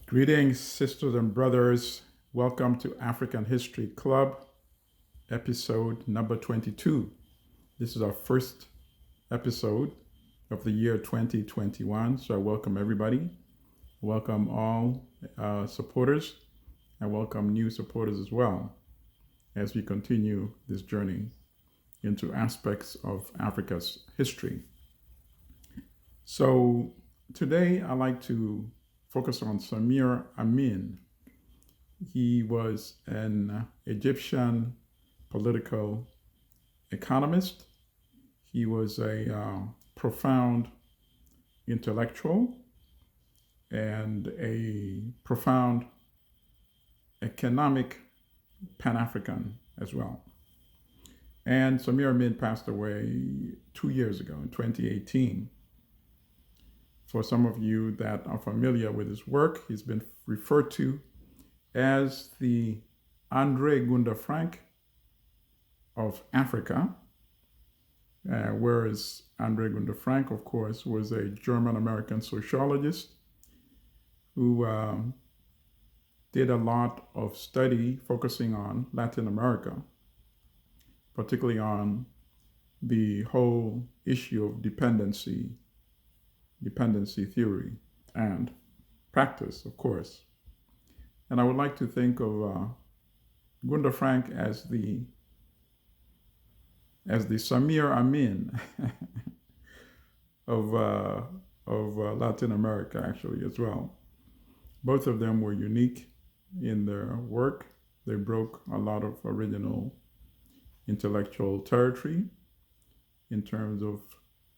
Greetings, sisters and brothers. Welcome to African History Club, episode number 22. This is our first episode of the year 2021, so I welcome everybody. Welcome all supporters. I welcome new supporters as well as we continue this journey into aspects of Africa's history. So today I'd like to focus on Samir Amin. He was an Egyptian political economist. He was a profound intellectual and a profound economic Pan-African as well. And Samir Amin passed away 2 years ago in 2018. For some of you that are familiar with his work, he's been referred to as the Andre Gunda Frank of Africa, whereas Andre Gunda Frank, of course, was a German-American sociologist who did a lot of study focusing on Latin America, particularly on the whole issue of dependency theory and practice, of course. And I would like to think of Gunda Frank as the Samir Amin of Latin America, actually, as well. Both of them were unique in their work. They broke a lot of original intellectual territory in terms of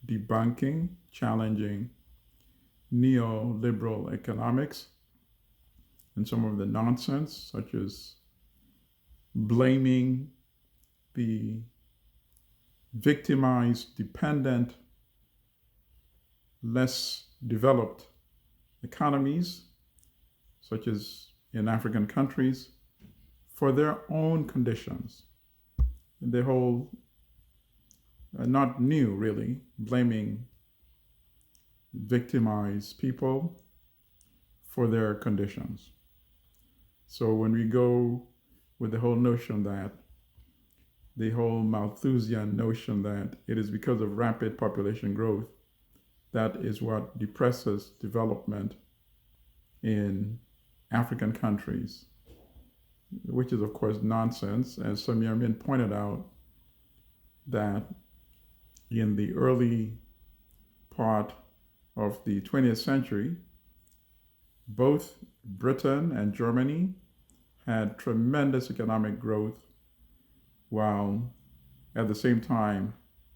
debunking, challenging neoliberal economics and some of the nonsense, such as blaming the victimized, dependent, less developed economies, such as in African countries, for their own conditions. The whole not new, really, blaming victimized people for their conditions. So when we go with the whole notion that, the whole Malthusian notion that it is because of rapid population growth that is what depresses development in African countries, which is of course nonsense. As Samir Amin pointed out, that in the early part of the 20th century, both Britain and Germany had tremendous economic growth while at the same time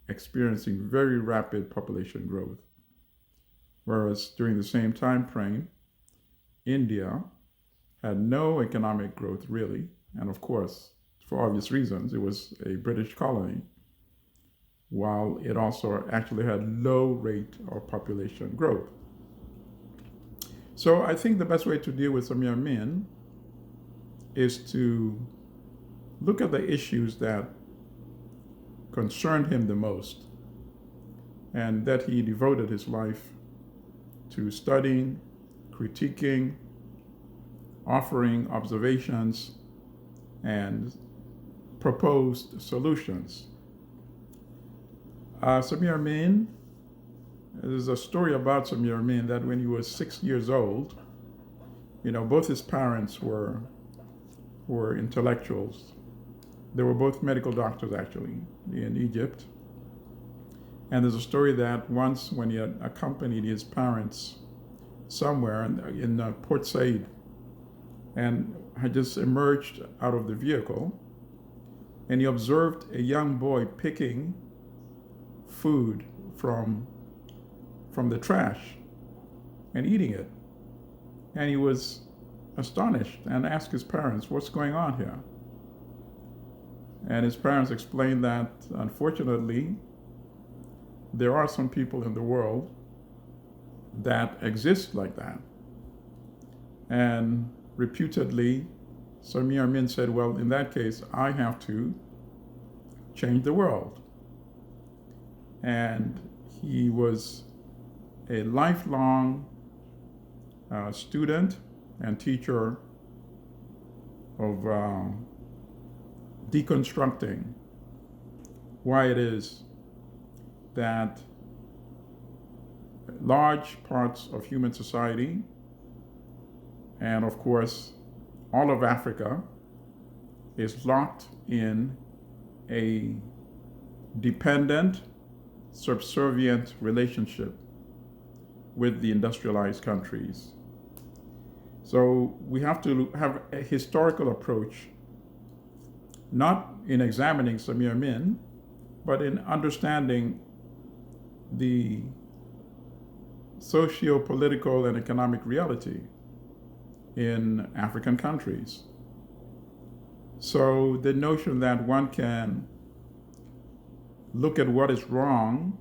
experiencing very rapid population growth. Whereas during the same time frame, India had no economic growth really, and of course, for obvious reasons, it was a British colony, while it also actually had low rate of population growth. So I think the best way to deal with Samir Amin is to look at the issues that concerned him the most and that he devoted his life to studying, critiquing, offering observations, and proposed solutions. Samir Amin, there's a story about Samir Amin that when he was 6 years old, both his parents were intellectuals. They were both medical doctors, actually, in Egypt. And there's a story that once when he had accompanied his parents somewhere in Port Said and had just emerged out of the vehicle, and he observed a young boy picking food from the trash and eating it. And he was astonished and asked his parents, "What's going on here?" And his parents explained that, unfortunately, there are some people in the world that exist like that. And reputedly, Samir Amin said, well, in that case, I have to change the world. And he was a lifelong student and teacher of deconstructing why it is that large parts of human society, and of course all of Africa, is locked in a dependent, subservient relationship with the industrialized countries. So we have to have a historical approach, not in examining Samir Amin, but in understanding the socio-political and economic reality in African countries. So the notion that one can look at what is wrong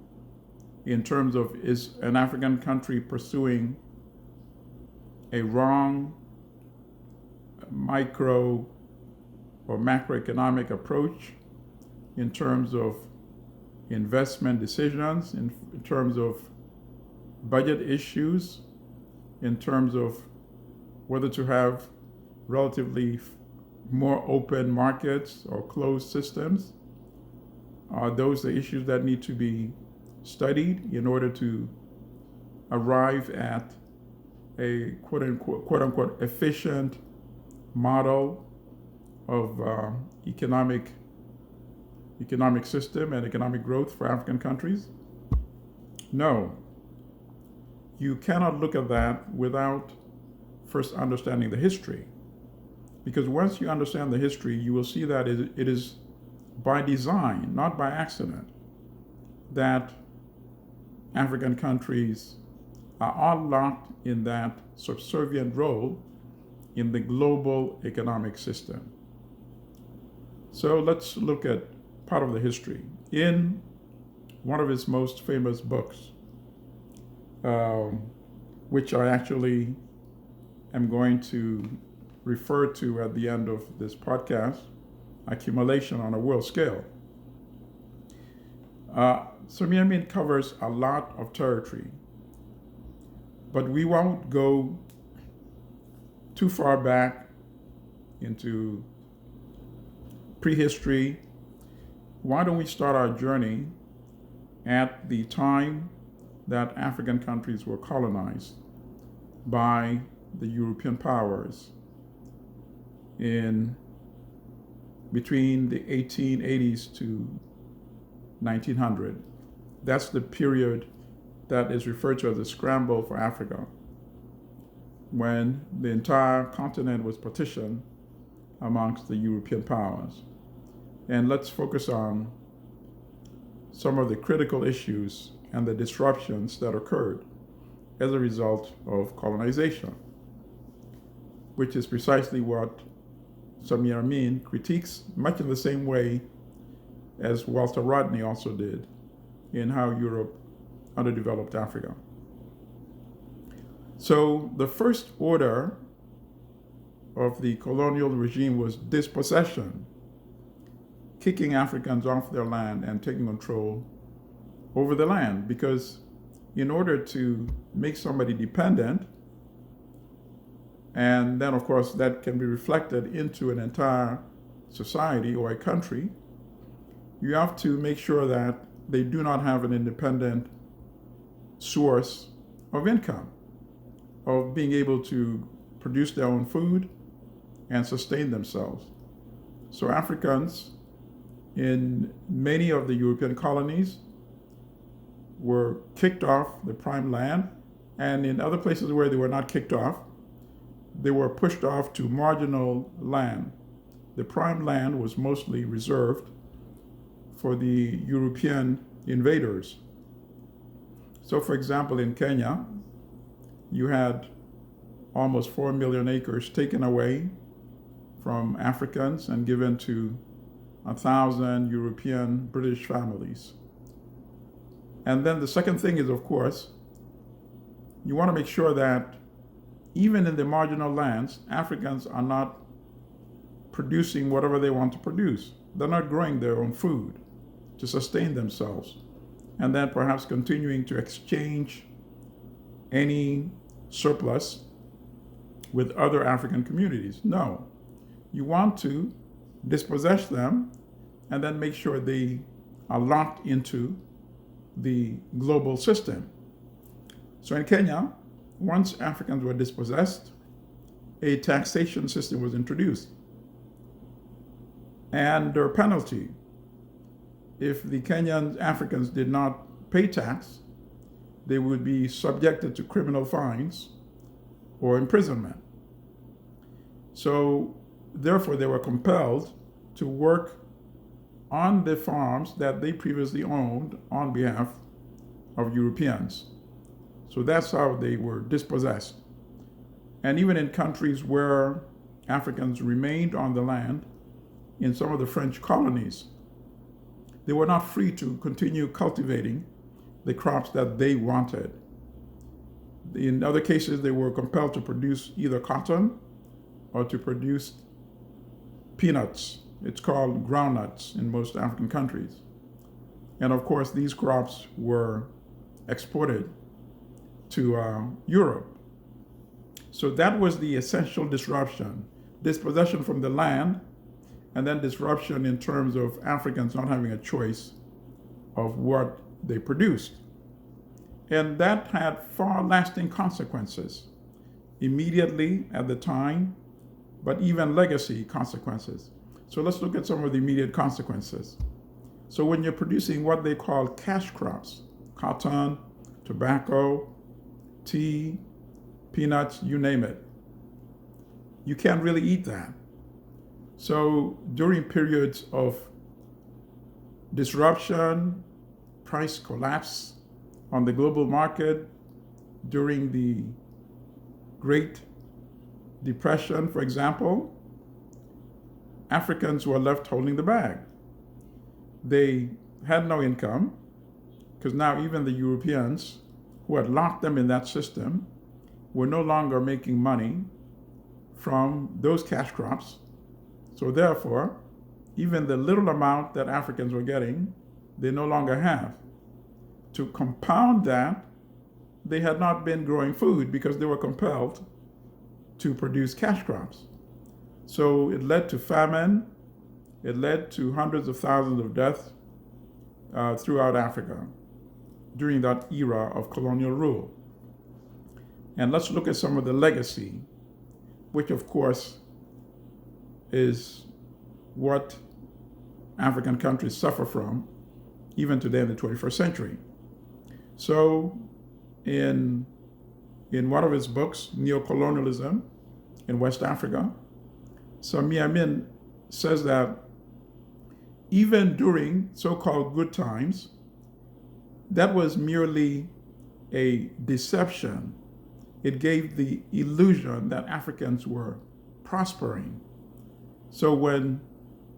in terms of, is an African country pursuing a wrong micro or macroeconomic approach in terms of investment decisions, in terms of budget issues, in terms of whether to have relatively more open markets or closed systems. Are those the issues that need to be studied in order to arrive at a quote unquote efficient model of economic system and economic growth for African countries? No. You cannot look at that without first understanding the history. Because once you understand the history, you will see that it is by design, not by accident, that African countries are all locked in that subservient role in the global economic system. So let's look at part of the history. In one of his most famous books, which I actually am going to refer to at the end of this podcast, Accumulation on a World Scale. Samir Amin covers a lot of territory, but we won't go too far back into prehistory. Why don't we start our journey at the time that African countries were colonized by the European powers in between the 1880s to 1900. That's the period that is referred to as the scramble for Africa, when the entire continent was partitioned amongst the European powers. And let's focus on some of the critical issues and the disruptions that occurred as a result of colonization, which is precisely what Samir Amin critiques, much in the same way as Walter Rodney also did in how Europe underdeveloped Africa. So the first order of the colonial regime was dispossession, kicking Africans off their land and taking control over the land, because in order to make somebody dependent, and then of course that can be reflected into an entire society or a country, you have to make sure that they do not have an independent source of income, of being able to produce their own food and sustain themselves. So Africans in many of the European colonies were kicked off the prime land, and in other places where they were not kicked off, they were pushed off to marginal land. The prime land was mostly reserved for the European invaders. So for example, in Kenya, you had almost 4 million acres taken away from Africans and given to 1,000 European British families. And then the second thing is, of course, you want to make sure that even in the marginal lands, Africans are not producing whatever they want to produce. They're not growing their own food to sustain themselves, and then perhaps continuing to exchange any surplus with other African communities. No, you want to dispossess them and then make sure they are locked into the global system. So in Kenya, once Africans were dispossessed, a taxation system was introduced. And their penalty, if the Kenyan Africans did not pay tax, they would be subjected to criminal fines or imprisonment. So therefore, they were compelled to work on the farms that they previously owned on behalf of Europeans. So that's how they were dispossessed. And even in countries where Africans remained on the land, in some of the French colonies, they were not free to continue cultivating the crops that they wanted. In other cases, they were compelled to produce either cotton or to produce peanuts. It's called groundnuts in most African countries. And of course, these crops were exported to Europe. So that was the essential disruption: dispossession from the land, and then disruption in terms of Africans not having a choice of what they produced. And that had far-lasting consequences immediately at the time, but even legacy consequences. So let's look at some of the immediate consequences. So when you're producing what they call cash crops, cotton, tobacco, tea, peanuts, you name it, you can't really eat that. So during periods of disruption, price collapse on the global market, during the Great Depression, for example, Africans were left holding the bag. They had no income, because now even the Europeans who had locked them in that system were no longer making money from those cash crops. So therefore, even the little amount that Africans were getting, they no longer have. To compound that, they had not been growing food because they were compelled to produce cash crops. So it led to famine. It led to hundreds of thousands of deaths throughout Africa during that era of colonial rule. And let's look at some of the legacy, which of course is what African countries suffer from even today in the 21st century. So in one of his books, Neocolonialism in West Africa, Samir Amin says that even during so-called good times, that was merely a deception. It gave the illusion that Africans were prospering. So when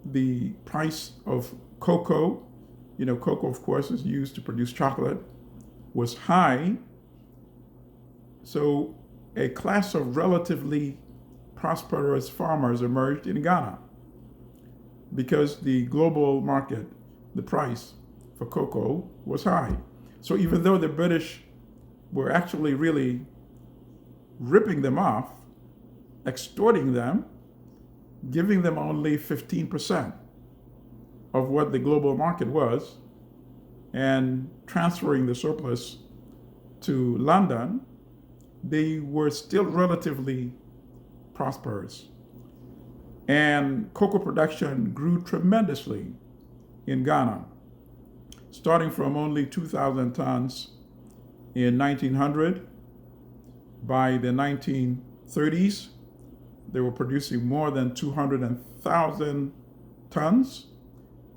the price of cocoa, cocoa of course is used to produce chocolate, was high, so a class of relatively prosperous farmers emerged in Ghana because the global market, the price for cocoa was high. So even though the British were actually really ripping them off, extorting them, giving them only 15% of what the global market was, and transferring the surplus to London, they were still relatively prosperous. And cocoa production grew tremendously in Ghana, starting from only 2,000 tons in 1900. By the 1930s, they were producing more than 200,000 tons,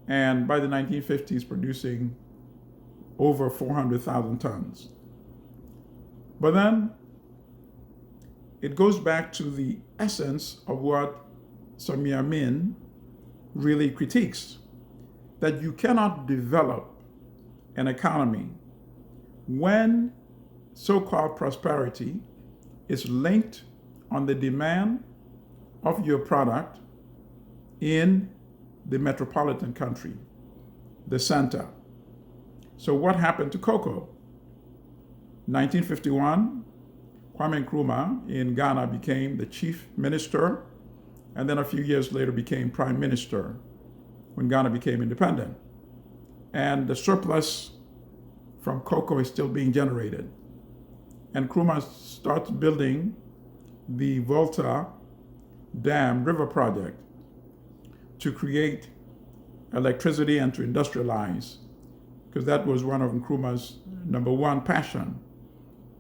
and by the 1950s, producing over 400,000 tons. But then it goes back to the essence of what Samir Amin really critiques, that you cannot develop an economy when so-called prosperity is linked on the demand of your product in the metropolitan country, the center. So what happened to cocoa? 1951, Kwame Nkrumah in Ghana became the chief minister, and then a few years later became prime minister when Ghana became independent. And the surplus from cocoa is still being generated. And Nkrumah starts building the Volta Dam River Project to create electricity and to industrialize, because that was one of Nkrumah's number one passion,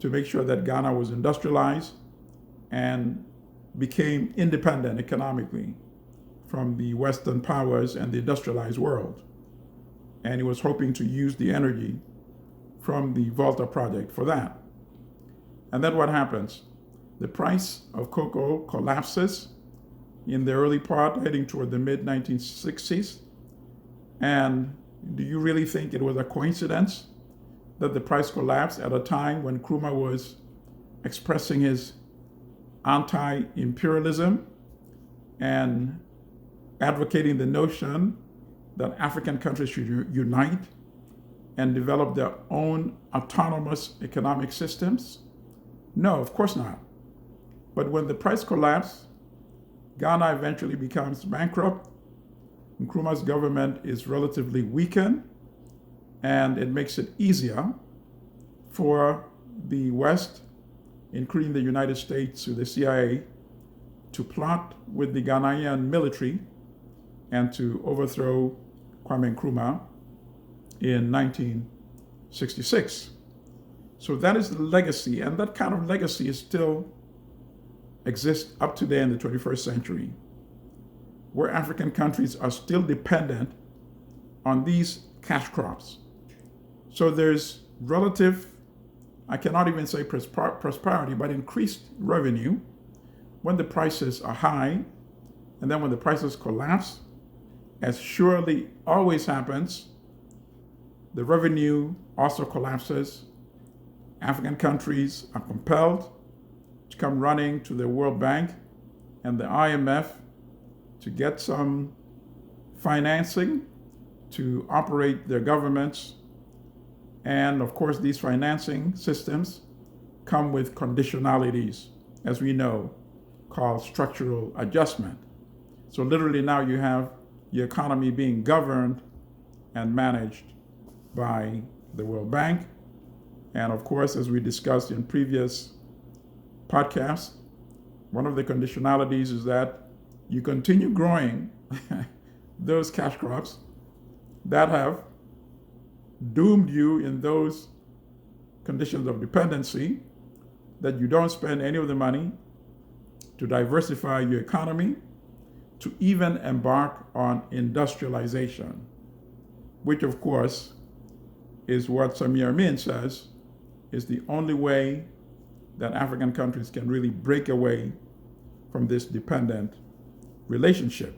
to make sure that Ghana was industrialized and became independent economically from the Western powers and the industrialized world. And he was hoping to use the energy from the Volta project for that. And then what happens? The price of cocoa collapses in the early part, heading toward the mid-1960s. And do you really think it was a coincidence that the price collapsed at a time when Nkrumah was expressing his anti-imperialism and advocating the notion that African countries should unite and develop their own autonomous economic systems? No, of course not. But when the price collapsed, Ghana eventually becomes bankrupt. Nkrumah's government is relatively weakened, and it makes it easier for the West, including the United States through the CIA, to plot with the Ghanaian military and to overthrow Kwame Nkrumah in 1966. So that is the legacy, and that kind of legacy is still exists up to today in the 21st century, where African countries are still dependent on these cash crops. So there's relative, I cannot even say prosperity, but increased revenue when the prices are high, and then when the prices collapse, as surely always happens, the revenue also collapses. African countries are compelled to come running to the World Bank and the IMF to get some financing to operate their governments. And of course, these financing systems come with conditionalities, as we know, called structural adjustment. So literally now you have your economy being governed and managed by the World Bank. And of course, as we discussed in previous podcasts, one of the conditionalities is that you continue growing those cash crops that have doomed you in those conditions of dependency, that you don't spend any of the money to diversify your economy, to even embark on industrialization, which of course is what Samir Amin says is the only way that African countries can really break away from this dependent relationship.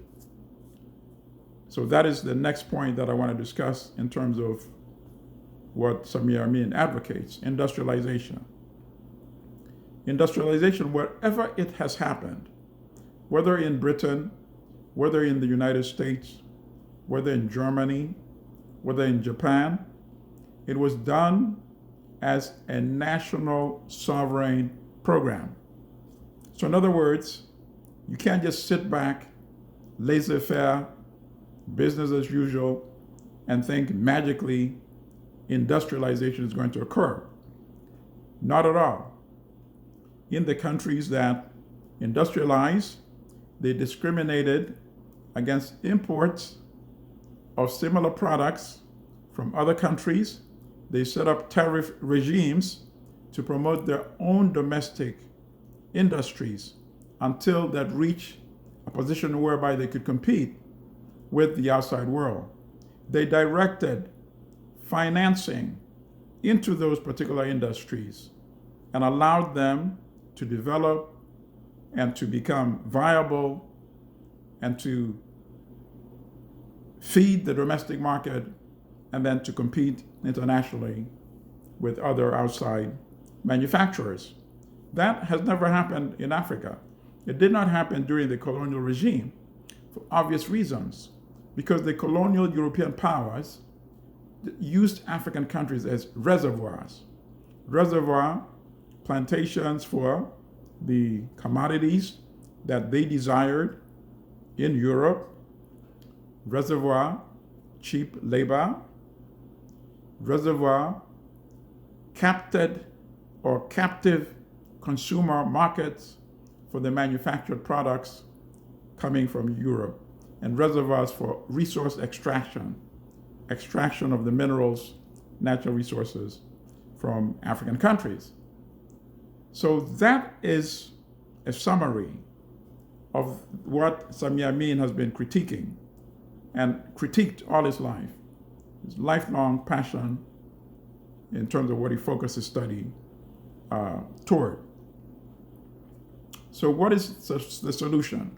So that is the next point that I want to discuss in terms of what Samir Amin advocates: industrialization. Industrialization, wherever it has happened, whether in Britain, whether in the United States, whether in Germany, whether in Japan, it was done as a national sovereign program. So in other words, you can't just sit back, laissez-faire, business as usual, and think magically industrialization is going to occur. Not at all. In the countries that industrialized, they discriminated against imports of similar products from other countries. They set up tariff regimes to promote their own domestic industries until that reached a position whereby they could compete with the outside world. They directed financing into those particular industries and allowed them to develop and to become viable and to feed the domestic market and then to compete internationally with other outside manufacturers. That has never happened in Africa. It did not happen during the colonial regime for obvious reasons, because the colonial European powers used African countries as reservoirs plantations for the commodities that they desired in Europe, reservoir cheap labor, reservoir captive consumer markets for the manufactured products coming from Europe, and reservoirs for resource extraction of the minerals, natural resources from African countries. So that is a summary of what Samir Amin has been critiquing and critiqued all his life, his lifelong passion in terms of what he focused his study toward. So what is the solution?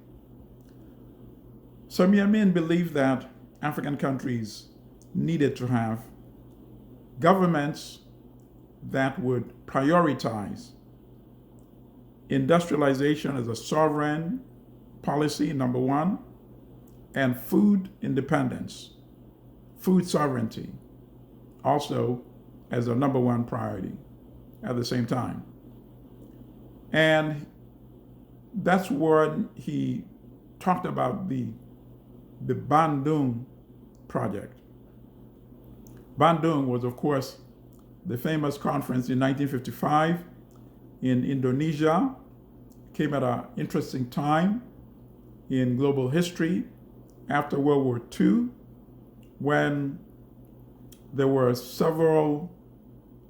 Samir Amin believed that African countries needed to have governments that would prioritize industrialization as a sovereign policy, number one, and food independence, food sovereignty, also as a number one priority at the same time. And that's when he talked about the Bandung Project. Bandung was, of course, the famous conference in 1955 in Indonesia. Came at an interesting time in global history after World War II, when there were several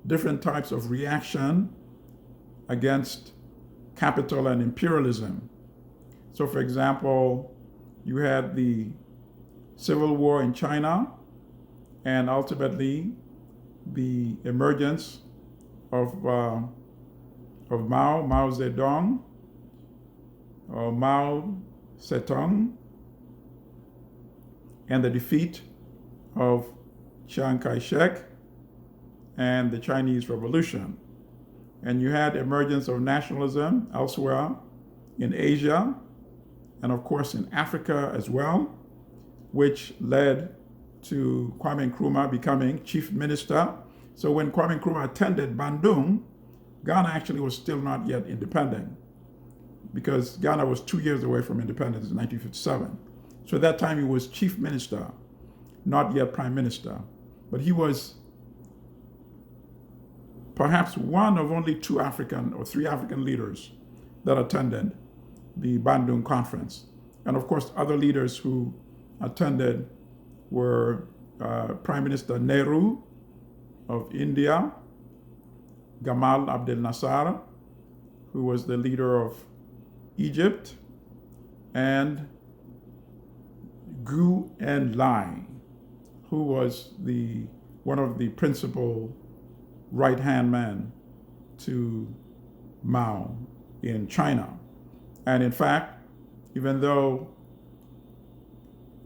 different types of reaction against capital and imperialism. So, for example, you had the Civil War in China, and ultimately the emergence of Mao Zedong, or Mao Zedong, and the defeat of Chiang Kai-shek and the Chinese Revolution. And you had emergence of nationalism elsewhere in Asia, and of course in Africa as well, which led to Kwame Nkrumah becoming chief minister. So when Kwame Nkrumah attended Bandung, Ghana actually was still not yet independent, because Ghana was 2 years away from independence in 1957. So at that time he was chief minister, not yet prime minister. But he was perhaps one of only 2 African or 3 African leaders that attended the Bandung conference. And of course, other leaders who attended were Prime Minister Nehru of India, Gamal Abdel Nasser, who was the leader of Egypt, and Gu Enlai, who was one of the principal right-hand men to Mao in China. And in fact, even though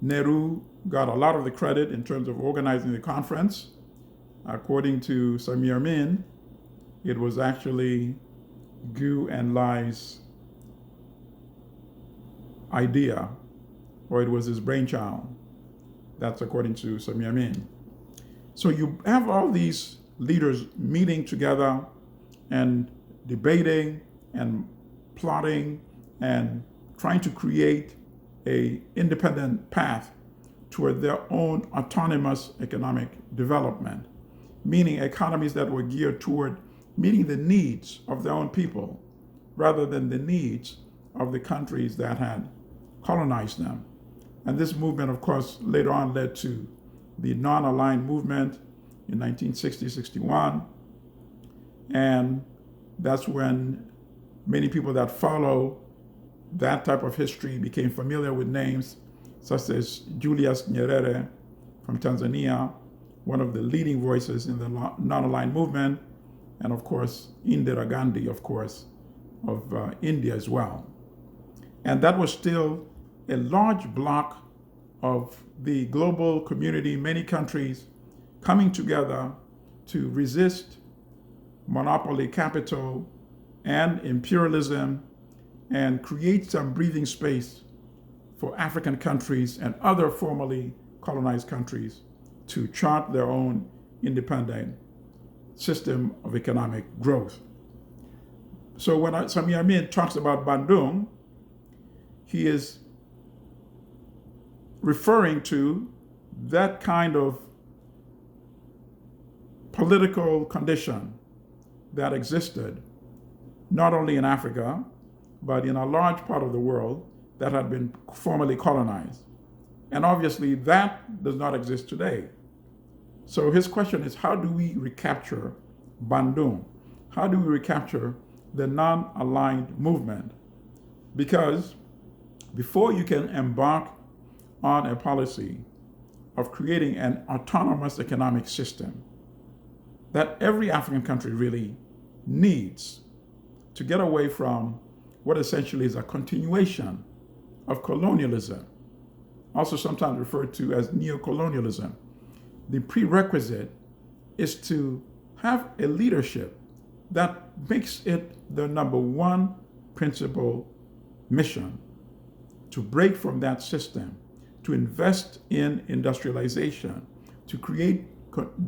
Nehru got a lot of the credit in terms of organizing the conference, according to Samir Amin, it was actually Gu Enlai's idea, or it was his brainchild. That's according to Samir Amin. So you have all these leaders meeting together and debating and plotting and trying to create an independent path toward their own autonomous economic development, meaning economies that were geared toward meeting the needs of their own people rather than the needs of the countries that had colonized them. And this movement, of course, later on led to the non-aligned movement in 1960-61. And that's when many people that follow that type of history became familiar with names such as Julius Nyerere from Tanzania, one of the leading voices in the non-aligned movement, and of course, Indira Gandhi, of course, of India as well. And that was still a large block of the global community, many countries coming together to resist monopoly capital and imperialism and create some breathing space for African countries and other formerly colonized countries to chart their own independent system of economic growth. So when Samir Amin talks about Bandung, he is referring to that kind of political condition that existed not only in Africa, but in a large part of the world that had been formerly colonized. And obviously that does not exist today. So his question is, how do we recapture Bandung? How do we recapture the non-aligned movement? Because before you can embark on a policy of creating an autonomous economic system that every African country really needs to get away from what essentially is a continuation of colonialism, also sometimes referred to as neocolonialism. The prerequisite is to have a leadership that makes it the number one principal mission to break from that system, to invest in industrialization, to create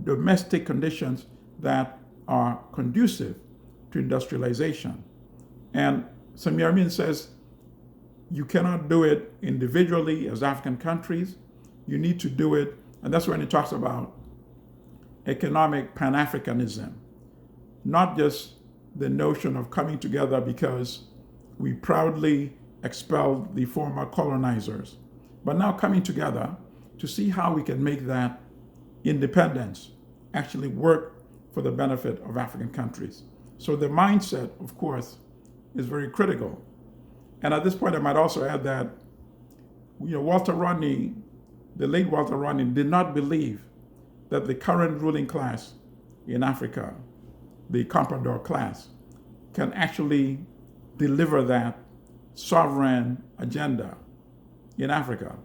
domestic conditions that are conducive to industrialization. And Samir Amin says you cannot do it individually as African countries. You need to do it, and that's when he talks about economic Pan-Africanism, not just the notion of coming together because we proudly expelled the former colonizers, but now coming together to see how we can make that independence actually work for the benefit of African countries. So the mindset, of course, is very critical. And at this point, I might also add that, Walter Rodney, the late Walter Rodney, did not believe that the current ruling class in Africa, the comprador class, can actually deliver that sovereign agenda in Africa.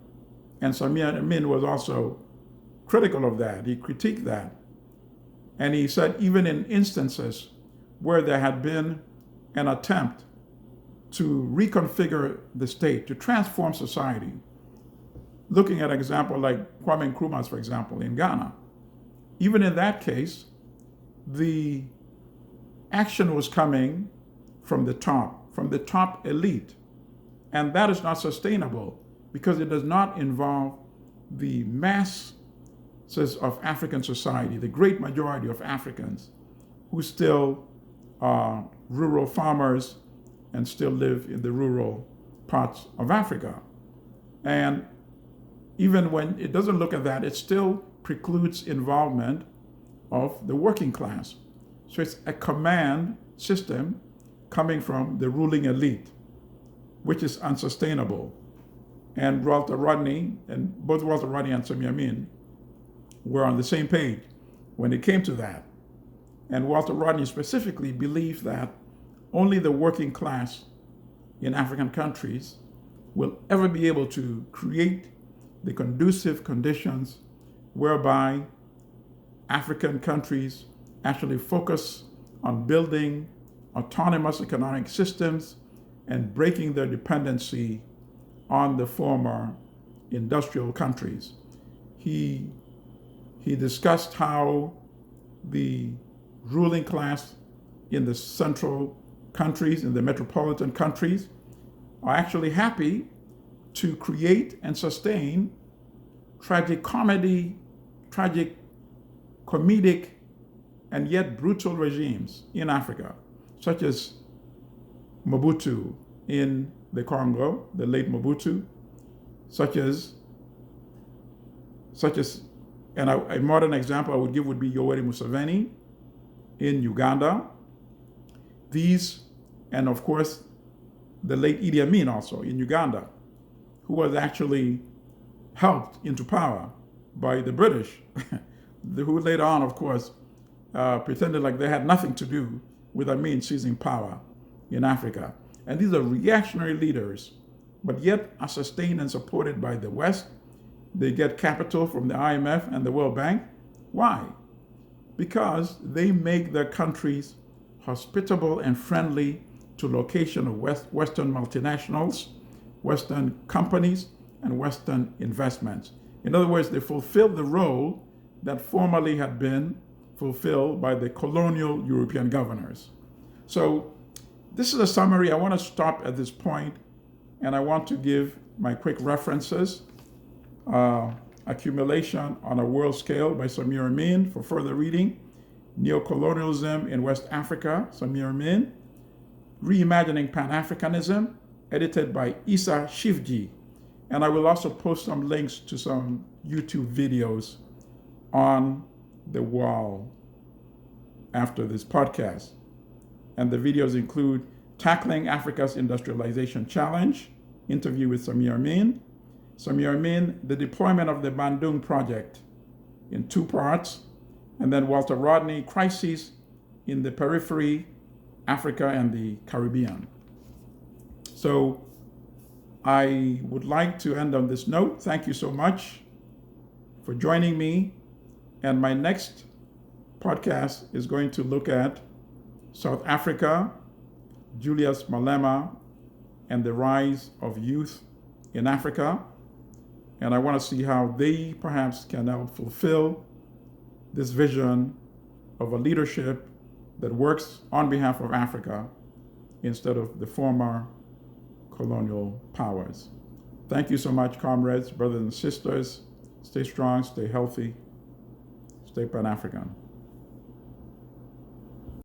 And Samir Amin was also critical of that. He critiqued that. And he said even in instances where there had been an attempt to reconfigure the state, to transform society, looking at an example like Kwame Nkrumah's, for example, in Ghana, even in that case, the action was coming from the top elite. And that is not sustainable because it does not involve the masses of African society, the great majority of Africans who still are rural farmers and still live in the rural parts of Africa. And even when it doesn't look at that, it still precludes involvement of the working class. So it's a command system coming from the ruling elite, which is unsustainable. And Walter Rodney, and both Walter Rodney and Samir Amin were on the same page when it came to that. And Walter Rodney specifically believed that only the working class in African countries will ever be able to create the conducive conditions whereby African countries actually focus on building autonomous economic systems and breaking their dependency on the former industrial countries. He discussed how the ruling class in the central countries, in the metropolitan countries, are actually happy to create and sustain tragic comedic, and yet brutal regimes in Africa, such as Mobutu in the Congo, the late Mobutu, such as, and a modern example I would give would be Yoweri Museveni in Uganda. These, and of course, the late Idi Amin also in Uganda, who was actually helped into power by the British, who later on, of course, pretended like they had nothing to do with Amin seizing power in Africa. And these are reactionary leaders, but yet are sustained and supported by the West. They get capital from the IMF and the World Bank. Why? Because they make their countries hospitable and friendly to location of Western multinationals, Western companies, and Western investments. In other words, they fulfill the role that formerly had been fulfilled by the colonial European governors. So This is a summary. I want to stop at this point, and I want to give my quick references. Accumulation on a World Scale by Samir Amin for further reading. Neocolonialism in West Africa, Samir Amin. Reimagining Pan-Africanism, edited by Issa Shivji. And I will also post some links to some YouTube videos on the wall after this podcast. And the videos include Tackling Africa's Industrialization Challenge, interview with Samir Amin. Samir Amin, the deployment of the Bandung Project in 2 parts. And then Walter Rodney, Crises in the Periphery, Africa and the Caribbean. So I would like to end on this note. Thank you so much for joining me. And my next podcast is going to look at South Africa, Julius Malema, and the rise of youth in Africa. And I want to see how they perhaps can help fulfill this vision of a leadership that works on behalf of Africa instead of the former colonial powers. Thank you so much, comrades, brothers and sisters. Stay strong, stay healthy, stay Pan-African.